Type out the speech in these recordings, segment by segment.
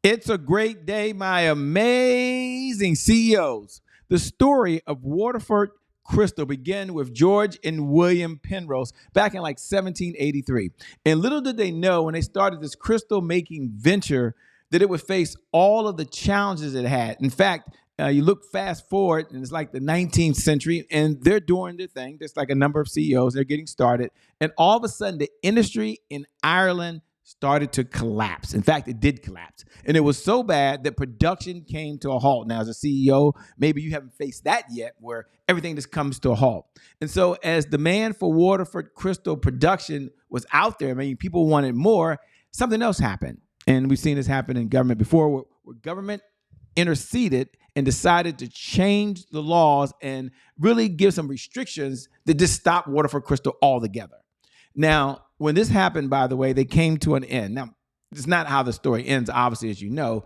It's a great day, my amazing CEOs. The story of Waterford Crystal began with George and William Penrose back in like 1783. And little did they know when they started this crystal making venture that it would face all of the challenges it had. In fact, you look fast forward, and it's like the 19th century, and they're doing their thing. There's like a number of CEOs, they're getting started. And all of a sudden, the industry in Ireland started to collapse. In fact, it did collapse. And it was so bad that production came to a halt. Now, as a CEO, maybe you haven't faced that yet, where everything just comes to a halt. And so as demand for Waterford Crystal production was out there, I mean, people wanted more, something else happened. And we've seen this happen in government before, where government interceded and decided to change the laws and really give some restrictions that just stopped Waterford Crystal altogether. Now, when this happened, by the way, they came to an end. Now, it's not how the story ends, obviously, as you know.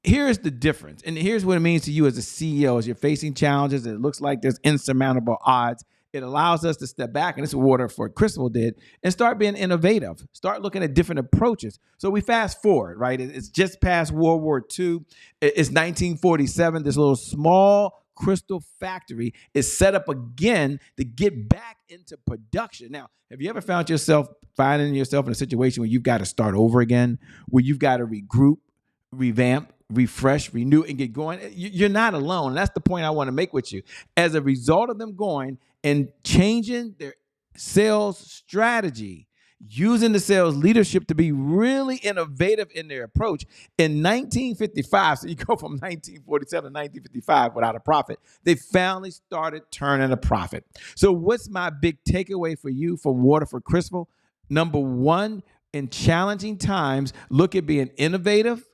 Here's the difference, and here's what it means to you as a CEO. As you're facing challenges, and it looks like there's insurmountable odds, it allows us to step back, and this is what Waterford Crystal did, and start being innovative, start looking at different approaches. So we fast forward, right? It's just past World War II. It's 1947. This little small crystal factory is set up again to get back into production. Now, have you ever found yourself finding yourself in a situation where you've got to start over again, where you've got to regroup, revamp, refresh, renew, and get going? You're not alone. That's the point I want to make with you. As a result of them going and changing their sales strategy, using the sales leadership to be really innovative in their approach. In 1955, so you go from 1947 to 1955 without a profit, they finally started turning a profit. So what's my big takeaway for you from Waterford Crystal? Number one, in challenging times, look at being innovative,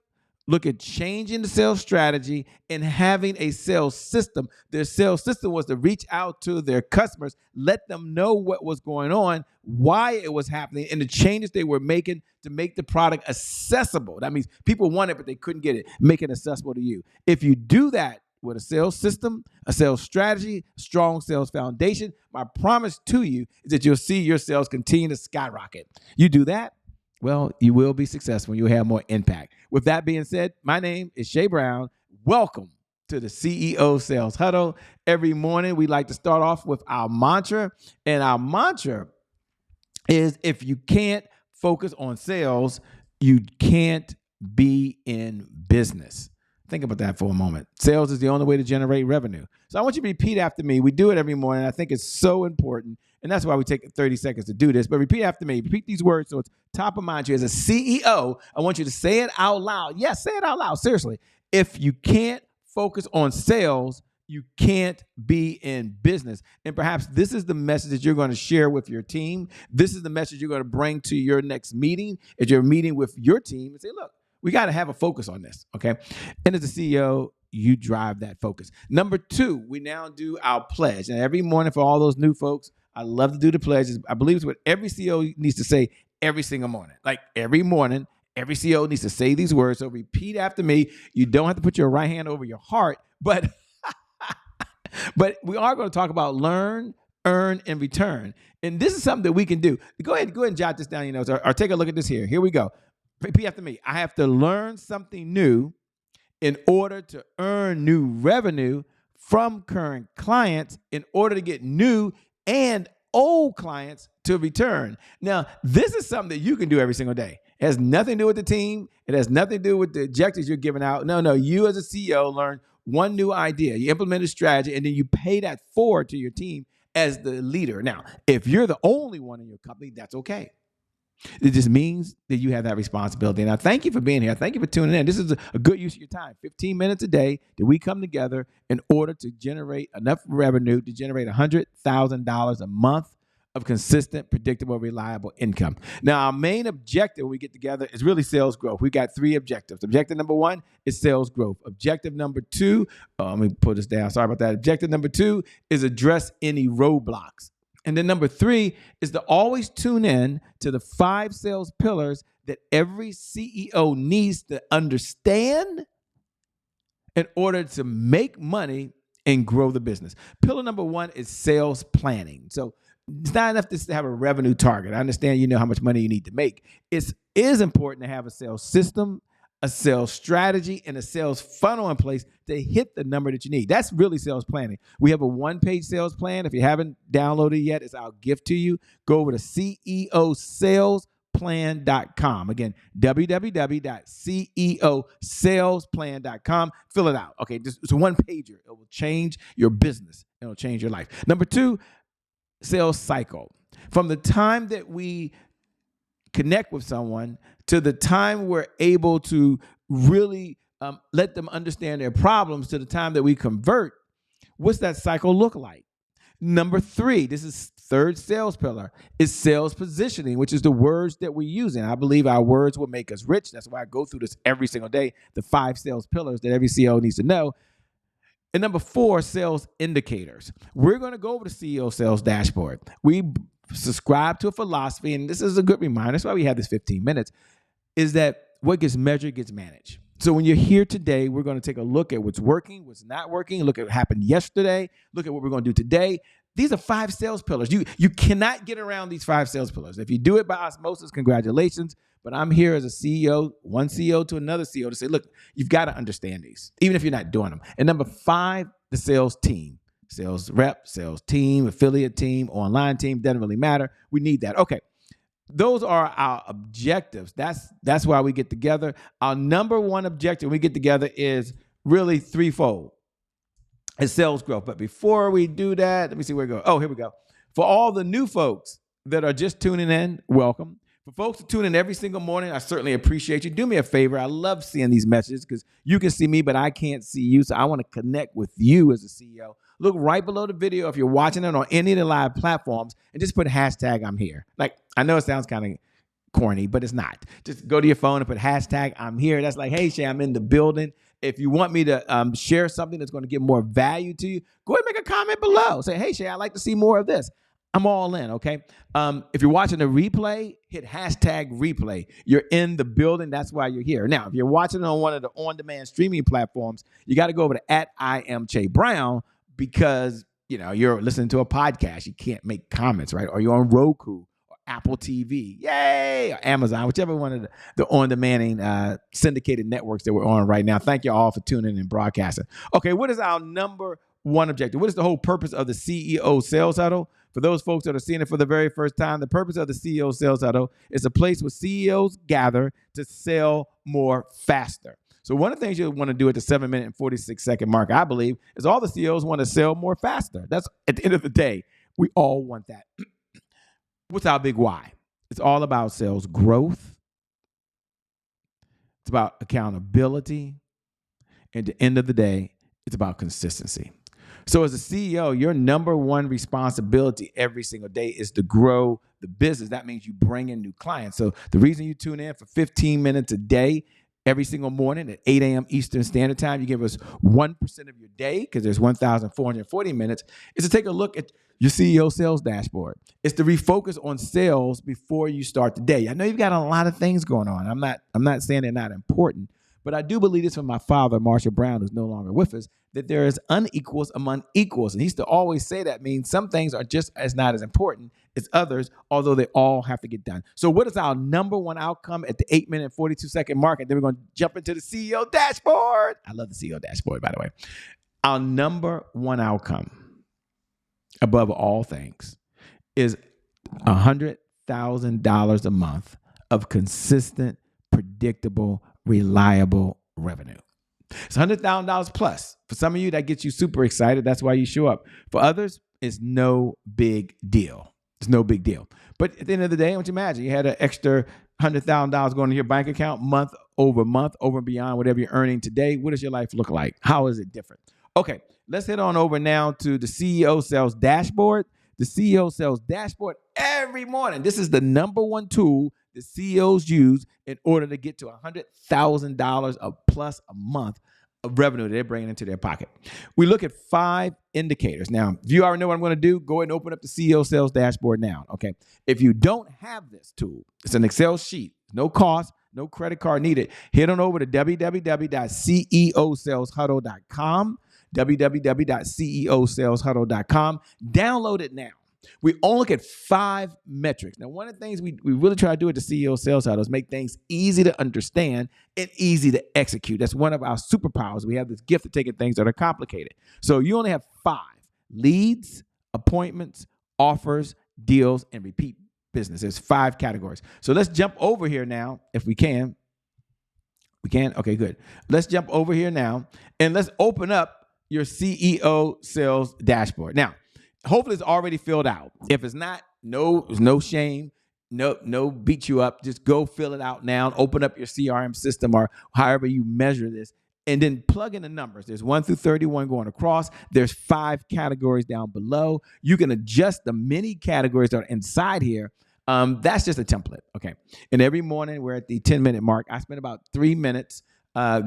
look at changing the sales strategy and having a sales system. Their sales system was to reach out to their customers, let them know what was going on, why it was happening, and the changes they were making to make the product accessible. That means people want it, but they couldn't get it. Make it accessible to you. If you do that with a sales system, a sales strategy, strong sales foundation, my promise to you is that you'll see your sales continue to skyrocket. You do that, well, you will be successful. You'll have more impact. With that being said, my name is Shay Brown. Welcome to the CEO Sales Huddle. Every morning, we like to start off with our mantra. And our mantra is, if you can't focus on sales, you can't be in business. Think about that for a moment. Sales is the only way to generate revenue. So I want you to repeat after me. We do it every morning. I think it's so important. And that's why we take 30 seconds to do this. But repeat after me. Repeat these words so it's top of mind to you. As a CEO, I want you to say it out loud. Yes, say it out loud. Seriously. If you can't focus on sales, you can't be in business. And perhaps this is the message that you're going to share with your team. This is the message you're going to bring to your next meeting as you're meeting with your team and say, look, we got to have a focus on this, okay? And as a CEO, you drive that focus. Number two, we now do our pledge. And every morning for all those new folks, I love to do the pledges. I believe it's what every CEO needs to say every single morning. Like every morning, every CEO needs to say these words. So repeat after me. You don't have to put your right hand over your heart, but we are going to talk about learn, earn, and return. And this is something that we can do. Go ahead and jot this down in your notes or take a look at this here. Here we go. Repeat after me. I have to learn something new in order to earn new revenue from current clients in order to get new and old clients to return. Now, this is something that you can do every single day. It has nothing to do with the team. It has nothing to do with the objectives you're giving out. No, you as a CEO learn one new idea. You implement a strategy, and then you pay that forward to your team as the leader. Now, if you're the only one in your company, that's okay. It just means that you have that responsibility. And I thank you for being here. Thank you for tuning in. This is a good use of your time. 15 minutes a day that we come together in order to generate enough revenue to generate $100,000 a month of consistent, predictable, reliable income. Now, our main objective when we get together is really sales growth. We've got three objectives. Objective number one is sales growth. Objective number two, let me put this down. Sorry about that. Objective number two is address any roadblocks. And then number three is to always tune in to the 5 sales pillars that every CEO needs to understand in order to make money and grow the business. Pillar number one is sales planning. So it's not enough to have a revenue target. I understand you know how much money you need to make. It is important to have a sales system, a sales strategy, and a sales funnel in place to hit the number that you need. That's really sales planning. We have a one-page sales plan. If you haven't downloaded it yet, it's our gift to you. Go over to ceosalesplan.com. Again, www.ceosalesplan.com. Fill it out. Okay, it's a one-pager. It will change your business. It'll change your life. Number 2, sales cycle. From the time that we connect with someone to the time we're able to really let them understand their problems to the time that we convert, what's that cycle look like? Number 3, this is third sales pillar, is sales positioning, which is the words that we're using. I believe our words will make us rich. That's why I go through this every single day, the 5 sales pillars that every CEO needs to know. And number 4, sales indicators. We're going to go over the CEO sales dashboard. We subscribe to a philosophy, and this is a good reminder. That's why we have this 15 minutes, is that what gets measured gets managed. So when you're here today, we're going to take a look at what's working, what's not working, look at what happened yesterday, look at what we're going to do today. These are 5 sales pillars. You cannot get around these 5 sales pillars. If you do it by osmosis, congratulations. But I'm here as a CEO, one CEO to another CEO, to say, look, you've got to understand these, even if you're not doing them. And number 5, the sales team. Sales rep, sales team, affiliate team, online team, doesn't really matter. We need that. Okay. Those are our objectives. That's why we get together. Our number 1 objective when we get together is really threefold. It's sales growth. But before we do that, let me see where we go. Oh, here we go. For all the new folks that are just tuning in, welcome. For folks who tune in every single morning, I certainly appreciate you. Do me a favor. I love seeing these messages because you can see me, but I can't see you. So I want to connect with you as a CEO. Look right below the video if you're watching it on any of the live platforms and just put hashtag I'm here. Like, I know it sounds kind of corny, but it's not. Just go to your phone and put hashtag I'm here. That's like, hey, Shay, I'm in the building. If you want me to share something that's going to give more value to you, go ahead and make a comment below. Say, hey, Shay, I'd like to see more of this. I'm all in, okay? If you're watching a replay, hit hashtag replay. You're in the building. That's why you're here. Now, if you're watching on one of the on-demand streaming platforms, you got to go over to @IamChayBrown because, you're listening to a podcast. You can't make comments, right? Or you're on Roku or Apple TV, yay, or Amazon, whichever one of the on-demand syndicated networks that we're on right now. Thank you all for tuning in and broadcasting. Okay, what is our number 1 objective? What is the whole purpose of the CEO Sales Huddle? For those folks that are seeing it for the very first time, the purpose of the CEO Sales Huddle is a place where CEOs gather to sell more faster. So one of the things you want to do at the 7-minute and 46-second mark, I believe, is all the CEOs want to sell more faster. That's, at the end of the day, we all want that. What's our big why? It's all about sales growth. It's about accountability. And at the end of the day, it's about consistency. So as a CEO, your number 1 responsibility every single day is to grow the business. That means you bring in new clients. So the reason you tune in for 15 minutes a day, every single morning at 8 a.m. Eastern Standard Time, you give us 1% of your day, because there's 1,440 minutes, is to take a look at your CEO sales dashboard. It's to refocus on sales before you start the day. I know you've got a lot of things going on. I'm not saying they're not important, but I do believe this from my father, Marshall Brown, who's no longer with us, that there is unequals among equals. And he used to always say that means some things are just not as important as others, although they all have to get done. So what is our number 1 outcome at the 8-minute and 42-second mark? And then we're going to jump into the CEO dashboard. I love the CEO dashboard, by the way. Our number 1 outcome, above all things, is $100,000 a month of consistent, predictable, reliable revenue. It's $100,000 plus. For some of you, that gets you super excited. That's why you show up. For others, it's no big deal. It's no big deal. But at the end of the day, I want you to imagine you had an extra $100,000 going to your bank account month, over and beyond whatever you're earning today. What does your life look like? How is it different? Okay, let's head on over now to the CEO Sales Dashboard. The CEO Sales Dashboard every morning. This is the number 1 tool that CEOs use in order to get to $100,000 plus a month of revenue that they're bringing into their pocket. We look at 5 indicators. Now, if you already know what I'm going to do, go ahead and open up the CEO Sales Dashboard now, okay? If you don't have this tool, it's an Excel sheet, no cost, no credit card needed. Head on over to www.ceosaleshuddle.com, www.ceosaleshuddle.com. Download it now. We only look at 5 metrics. Now, one of the things we really try to do at the CEO Sales Huddle is make things easy to understand and easy to execute. That's one of our superpowers. We have this gift of taking things that are complicated. So you only have 5: leads, appointments, offers, deals, and repeat business. There's 5 categories. So let's jump over here now, if we can. We can? Okay, good. Let's jump over here now, and let's open up your CEO sales dashboard. Now, hopefully it's already filled out. If it's not, there's no shame, no beat you up. Just go fill it out now. Open up your CRM system or however you measure this, and then plug in the numbers. There's 1 through 31 going across. There's 5 categories down below. You can adjust the many categories that are inside here. That's just a template, okay? And every morning we're at the 10-minute mark. I spend about 3 minutes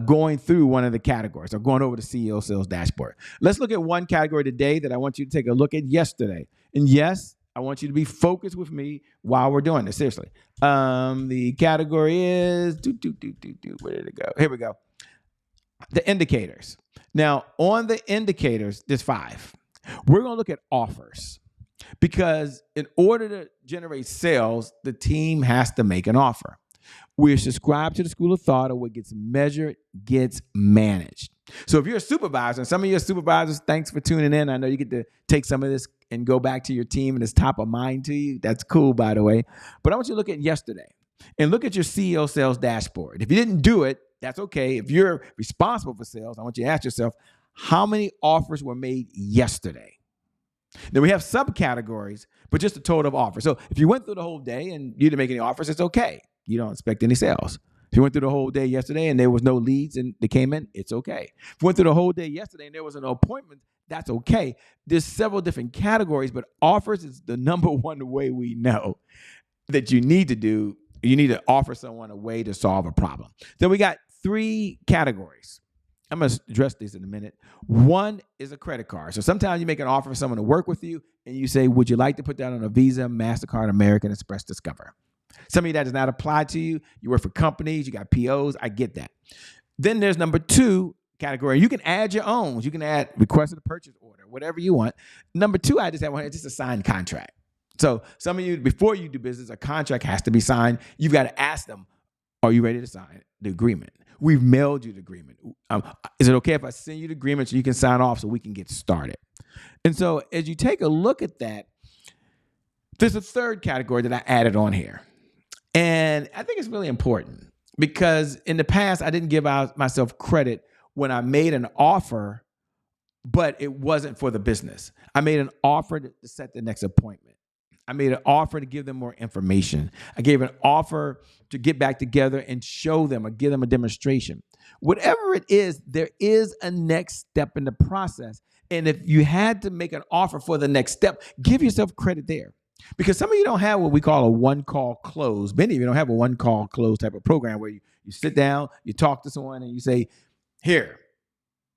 going through one of the categories or going over the CEO sales dashboard. Let's look at one category today that I want you to take a look at yesterday. And yes, I want you to be focused with me while we're doing this, seriously. The category is, where did it go? Here we go. The indicators. Now, on the indicators, there's 5. We're going to look at offers. Because in order to generate sales, the team has to make an offer. We're subscribed to the school of thought of what gets measured gets managed. So if you're a supervisor, and some of your supervisors, thanks for tuning in. I know you get to take some of this and go back to your team and it's top of mind to you. That's cool, by the way. But I want you to look at yesterday and look at your CEO sales dashboard. If you didn't do it, that's okay. If you're responsible for sales, I want you to ask yourself, how many offers were made yesterday? Then we have subcategories, but just a total of offers. So if you went through the whole day and you didn't make any offers, it's okay. You don't expect any sales. If you went through the whole day yesterday and there was no leads and they came in, it's okay. If you went through the whole day yesterday and there was no appointment, that's okay. There's several different categories, but offers is the number one way we know that you need to offer someone a way to solve a problem. Then we got 3 categories. I'm going to address these in a minute. One is a credit card. So sometimes you make an offer for someone to work with you, and you say, would you like to put that on a Visa, MasterCard, American Express, Discover? Some of you, that does not apply to you. You work for companies. You got POs. I get that. Then there's number 2 category. You can add your own. You can add requested a purchase order, whatever you want. Number 2, I just have one, just a signed contract. So some of you, before you do business, a contract has to be signed. You've got to ask them, are you ready to sign the agreement? We've mailed you the agreement. Is it okay if I send you the agreement so you can sign off so we can get started? And so as you take a look at that, there's a 3rd category that I added on here. And I think it's really important because in the past, I didn't give myself credit when I made an offer, but it wasn't for the business. I made an offer to set the next appointment. I made an offer to give them more information. I gave an offer to get back together and show them or give them a demonstration. Whatever it is, there is a next step in the process. And if you had to make an offer for the next step, give yourself credit there. Because some of you don't have what we call a one-call close. Many of you don't have a one-call close type of program where you sit down, you talk to someone, and you say, here,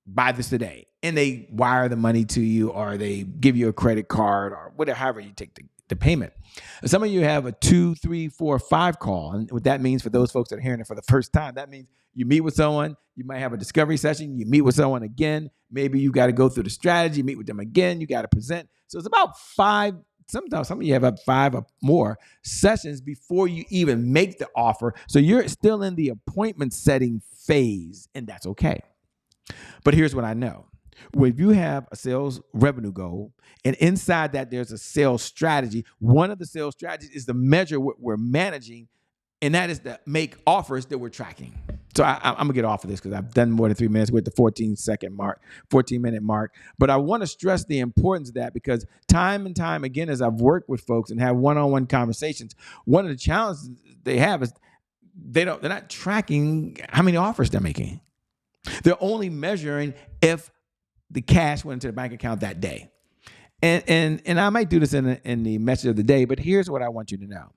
buy this today. And they wire the money to you, or they give you a credit card, or whatever, however you take the payment. And some of you have a 2, 3, 4, 5 call. And what that means for those folks that are hearing it for the first time, that means you meet with someone, you might have a discovery session, you meet with someone again, maybe you got to go through the strategy, meet with them again, you got to present. So it's about 5, sometimes some of you have up 5 or more sessions before you even make the offer. So you're still in the appointment setting phase, and that's okay. But here's what I know. If you have a sales revenue goal, and inside that there's a sales strategy, one of the sales strategies is to measure what we're managing, and that is to make offers that we're tracking. So I'm going to get off of this because I've done more than 3 minutes with the 14-minute mark. But I want to stress the importance of that because time and time again, as I've worked with folks and have one-on-one conversations, one of the challenges they have is they're not tracking how many offers they're making. They're only measuring if the cash went into the bank account that day. And I might do this in the message of the day, but here's what I want you to know.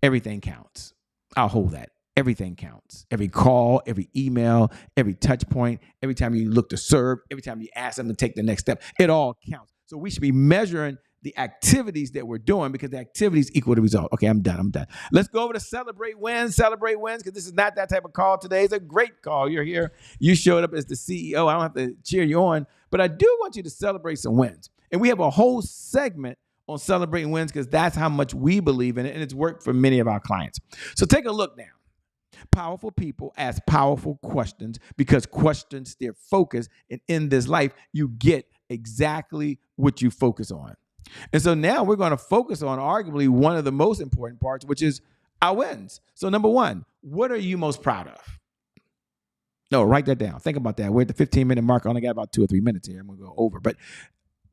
Everything counts. I'll hold that. Everything counts. Every call, every email, every touch point, every time you look to serve, every time you ask them to take the next step, it all counts. So we should be measuring the activities that we're doing because the activities equal the result. Okay, I'm done. Let's go over to celebrate wins, because this is not that type of call today. It's a great call. You're here. You showed up as the CEO. I don't have to cheer you on, but I do want you to celebrate some wins. And we have a whole segment on celebrating wins because that's how much we believe in it, and it's worked for many of our clients. So take a look now. Powerful people ask powerful questions because questions steer focus, and in this life, you get exactly what you focus on. And so now we're going to focus on arguably one of the most important parts, which is our wins. So number one, what are you most proud of? No, write that down. Think about that. We're at the 15-minute mark. I only got about 2 or 3 minutes here. I'm going to go over. But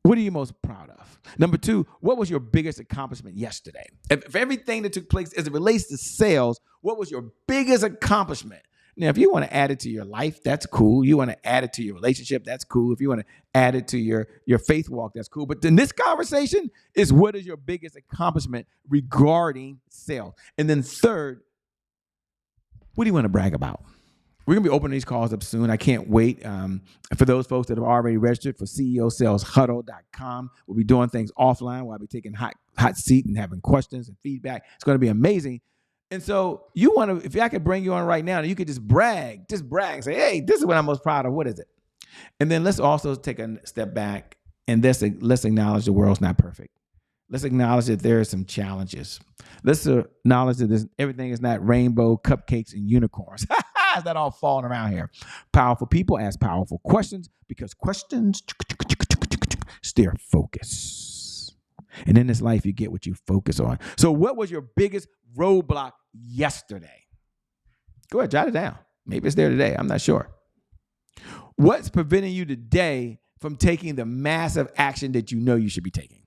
what are you most proud of? Number two, what was your biggest accomplishment yesterday? If everything that took place as it relates to sales, what was your biggest accomplishment? Now, if you want to add it to your life, that's cool. You want to add it to your relationship, that's cool. If you want to add it to your faith walk, that's cool. But in this conversation is what is your biggest accomplishment regarding sales? And then third, what do you want to brag about? We're going to be opening these calls up soon. I can't wait. For those folks that have already registered for CEOSalesHuddle.com, we'll be doing things offline where I'll be taking hot seat and having questions and feedback. It's going to be amazing. And so you want to, if I could bring you on right now, and you could just brag and say, hey, this is what I'm most proud of. What is it? And then let's also take a step back and let's acknowledge the world's not perfect. Let's acknowledge that there are some challenges. Let's acknowledge that everything is not rainbow, cupcakes, and unicorns. It's not all falling around here. Powerful people ask powerful questions because questions steer focus. And in this life, you get what you focus on. So what was your biggest roadblock yesterday? Go ahead, jot it down. Maybe it's there today. I'm not sure. What's preventing you today from taking the massive action that you know you should be taking?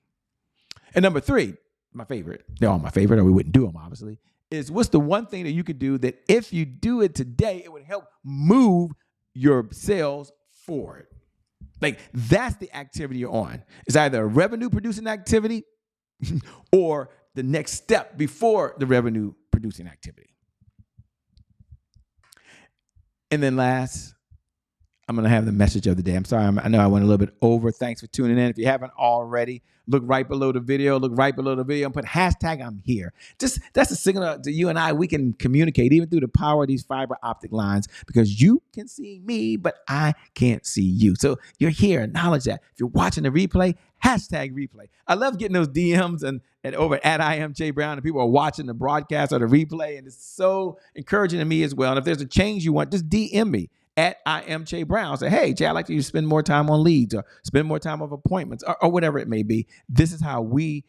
And number three, my favorite, they're all my favorite, or we wouldn't do them, obviously, is what's the one thing that you could do that if you do it today, it would help move your sales forward? Like, that's the activity you're on. It's either a revenue producing activity or the next step before the revenue producing activity. And then last, I'm going to have the message of the day. I'm sorry, I know I went a little bit over. Thanks for tuning in. If you haven't already, look right below the video. And put hashtag I'm here. That's a signal to you and I. We can communicate even through the power of these fiber optic lines because you can see me, but I can't see you. So you're here. Acknowledge that. If you're watching the replay, hashtag replay. I love getting those DMs and over at I am Che Brown, and people are watching the broadcast or the replay, and it's so encouraging to me as well. And if there's a change you want, just DM me at I am Che Brown. Say, hey, Che, I'd like you to spend more time on leads or spend more time on appointments or whatever it may be. This is how we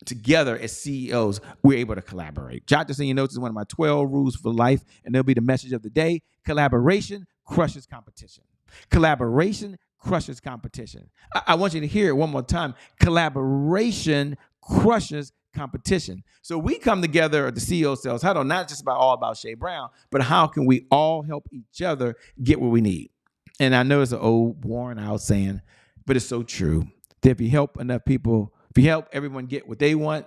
together as CEOs, we're able to collaborate. Jot this in your notes. Is one of my 12 rules for life, and there'll be the message of the day. Collaboration crushes competition. Collaboration crushes competition. I want you to hear it one more time. Collaboration crushes competition. So we come together at the CEO Sales Huddle, not just all about Che Brown, but how can we all help each other get what we need? And I know it's an old, worn out saying, but it's so true that if you help enough people, if you help everyone get what they want,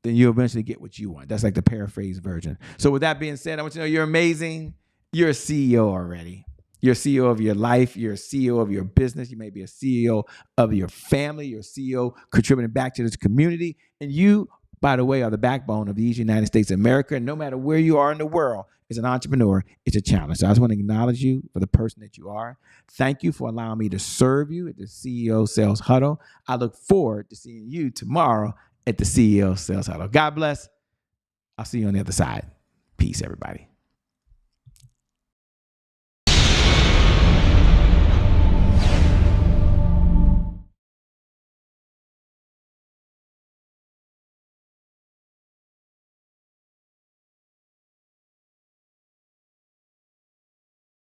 then you'll eventually get what you want. That's like the paraphrase version. So with that being said, I want you to know you're amazing. You're a CEO already. You're a CEO of your life. You're a CEO of your business. You may be a CEO of your family. You're a CEO contributing back to this community. And you, by the way, are the backbone of these United States of America. And no matter where you are in the world, as an entrepreneur, it's a challenge. So I just want to acknowledge you for the person that you are. Thank you for allowing me to serve you at the CEO Sales Huddle. I look forward to seeing you tomorrow at the CEO Sales Huddle. God bless. I'll see you on the other side. Peace, everybody.